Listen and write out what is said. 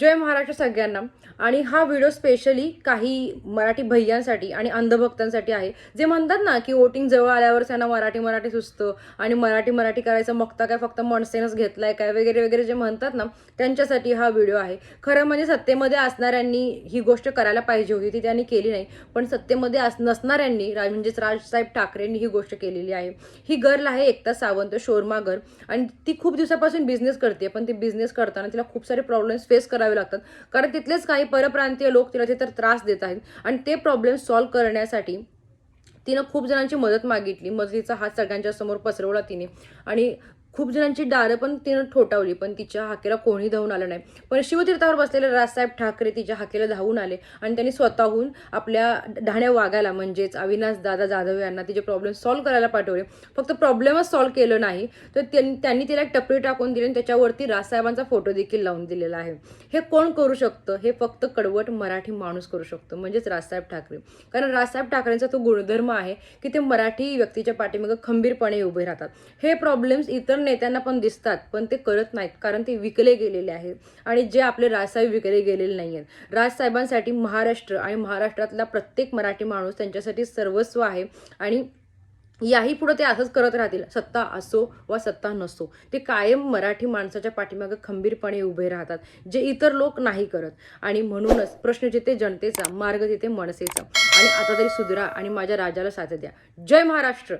जय महाराष्ट्र सगळ्यांना। आणि हा व्हिडिओ स्पेशली काही मराठी भैयांसाठी आणि अंधभक्तांसाठी आहे, जे म्हणतात ना की वोटिंग जवळ आल्यावर त्यांना मराठी सुचतं आणि मराठी करायचं मगता काय फक्त मनसेनच घेतलाय काय वगैरे वगैरे जे म्हणतात ना, त्यांच्यासाठी हा व्हिडिओ आहे। खरं म्हणजे सत्तेमध्ये असणाऱ्यांनी ही गोष्ट करायला पाहिजे होती, ती त्यांनी केली नाही, पण सत्तेमध्ये नसणाऱ्यांनी म्हणजेच राजसाहेब ठाकरेंनी ही गोष्ट केलेली आहे। ही गर्ल आहे एकता सावंत, शोरमा गर्ल, आणि ती खूप दिवसापासून बिझनेस करते, पण ती बिझनेस करताना तिला खूप सारे प्रॉब्लेम्स फेस करावे लागतात, कारण तिथलेच काही परप्रांतीय लोक तिला तिथे त्रास देत आहेत आणि ते प्रॉब्लेम सॉल्व्ह करण्यासाठी तिनं खूप जणांची मदत मागितली। मदतीचा हात सगळ्यांच्या समोर पसरवला तिने आणि खूप जणांची दारं पण तिनं ठोठावली, पण तिच्या हाकेला कोणी धावून आलं नाही। पण शिवतीर्थावर बसलेले राजसाहेब ठाकरे तिच्या हाकेला धावून आले आणि त्यांनी स्वतःहून आपल्या ढाण्या वाघाला म्हणजेच अविनाश दादा जाधव यांना तिचे प्रॉब्लेम सॉल्व्ह करायला पाठवले। फक्त प्रॉब्लेमच सॉल्व्ह केलं नाही तर त्यांनी तिला एक टपरी टाकून दिली आणि त्याच्यावरती राजसाहेबांचा फोटो देखील लावून दिलेला आहे। हे कोण करू शकतं? हे फक्त कडवट मराठी माणूस करू शकतो, म्हणजेच राजसाहेब ठाकरे। कारण राजसाहेब ठाकरेंचा तो गुणधर्म आहे की ते मराठी व्यक्तीच्या पाठीमागे खंबीरपणे उभे राहतात। हे प्रॉब्लेम्स इतर नेत्यांना पण दिसतात, पण ते करत नाहीत, कारण ते विकले गेलेले आहेत आणि जे आपले राजसाहेब विकले गेलेले नाही आहेत। राजसाहेबांसाठी महाराष्ट्र आणि महाराष्ट्रातला प्रत्येक मराठी माणूस त्यांच्यासाठी सर्वस्व आहे आणि याही पुढे ते असंच करत राहतील, सत्ता असो वा सत्ता नसो, ते कायम मराठी माणसाच्या पाठीमागे खंबीरपणे उभे राहतात, जे इतर लोक नाही करत। आणि म्हणूनच प्रश्न जिथे जनतेचा, मार्ग तिथे मनसेचा। आणि आता तरी सुधरा आणि माझ्या राजाला साथ द्या। जय महाराष्ट्र।